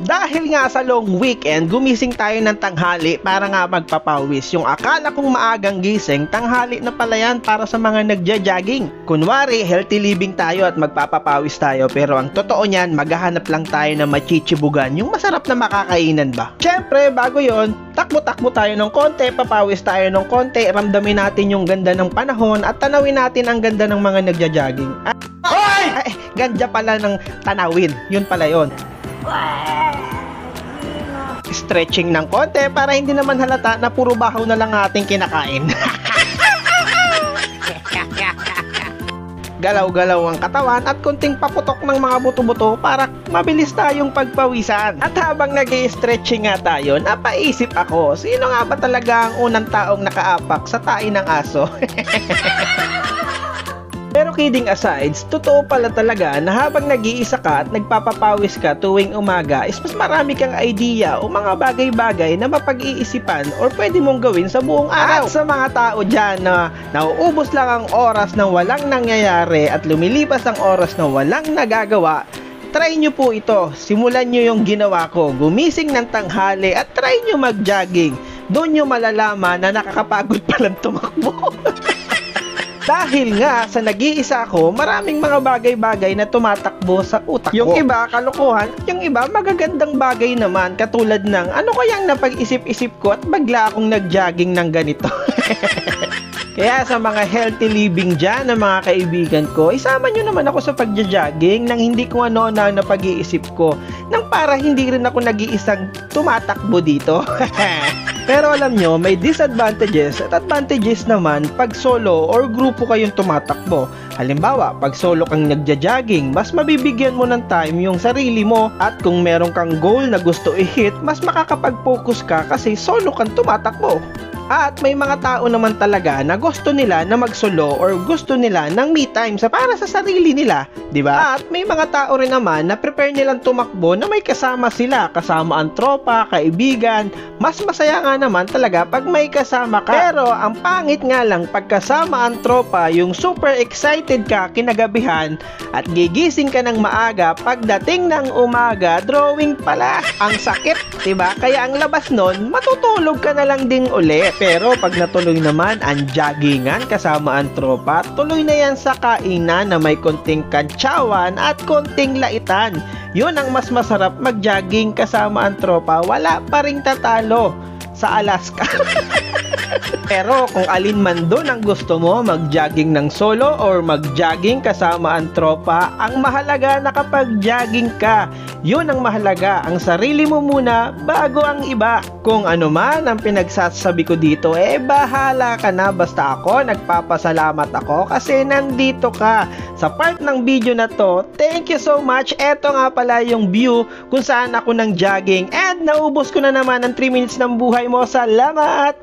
Dahil nga sa long weekend, gumising tayo ng tanghali para nga magpapawis. Yung akala kong maagang gising, tanghali na pala yan para sa mga nagja-jogging. Kunwari, healthy living tayo at magpapapawis tayo, pero ang totoo niyan, maghahanap lang tayo ng machichibugan, yung masarap na makakainan ba. Siyempre, bago yon, takbo-takbo tayo ng konti, papawis tayo ng konti, ramdamin natin yung ganda ng panahon at tanawin natin ang ganda ng mga nagja-jogging. Ay, ganda pala ng tanawin, yun pala yun. Stretching ng konti para hindi naman halata na puro bahaw na lang ating kinakain. Galaw-galaw ang katawan at kunting paputok ng mga buto-buto para mabilis tayong pagpawisan. At habang nag-i-stretching nga tayo, napaisip ako, sino nga ba talaga ang unang taong nakaapak sa tae ng aso? Pero kidding aside, totoo pala talaga na habang nag-iisa ka at nagpapapawis ka tuwing umaga is mas marami kang idea o mga bagay-bagay na mapag-iisipan or pwede mong gawin sa buong araw. At sa mga tao dyan na nauubos lang ang oras na walang nangyayari at lumilipas ang oras na walang nagagawa, try nyo po ito. Simulan nyo yung ginawa ko. Gumising ng tanghali at try nyo mag-jogging. Doon nyo malalaman na nakakapagod palang tumakbo. Dahil nga sa nag-iisa ako, maraming mga bagay-bagay na tumatakbo sa utak ko. Yung iba kalokohan, yung iba magagandang bagay naman katulad ng ano kayang napag-isip-isip ko at bagla akong nag-jogging ng ganito. Kaya sa mga healthy living dyan na mga kaibigan ko, isama nyo naman ako sa pagja-jogging nang hindi ko ano na napag-iisip ko nang para hindi rin ako nag-iisang tumatakbo dito. Pero alam nyo, may disadvantages at advantages naman pag solo or grupo kayong tumatakbo. Halimbawa, pag solo kang nagja-jogging, mas mabibigyan mo ng time yung sarili mo at kung meron kang goal na gusto i-hit, mas makakapag-focus ka kasi solo kang tumatakbo. At may mga tao naman talaga na gusto nila na mag-solo or gusto nila ng me time para sa sarili nila, di ba? At may mga tao rin naman na prepare nilang tumakbo na may kasama sila, kasama ang tropa, kaibigan. Mas masaya nga naman talaga pag may kasama ka. Pero ang pangit nga lang pag kasama ang tropa, yung super excited ka kinagabihan at gigising ka ng maaga, pagdating ng umaga, drawing pala. Ang sakit, di ba? Kaya ang labas nun, matutulog ka na lang ding ulit. Pero pag natuloy naman ang joggingan kasama ang tropa, tuloy na yan sa kainan na may konting kantsawan at konting laitan. Yun ang mas masarap mag-jogging kasama ang tropa, wala pa ring tatalo sa Alaska. Pero kung alin man doon ang gusto mo, mag-jogging ng solo or mag-jogging kasama ang tropa, ang mahalaga na kapag jogging ka, yun ang mahalaga, ang sarili mo muna bago ang iba. Kung ano man ang pinagsasabi ko dito, bahala ka na, basta ako nagpapasalamat ako kasi nandito ka sa part ng video na to. Thank you so much. Eto nga pala yung view kung saan ako nang jogging and naubos ko na naman ang 3 minutes ng buhay mo. Salamat!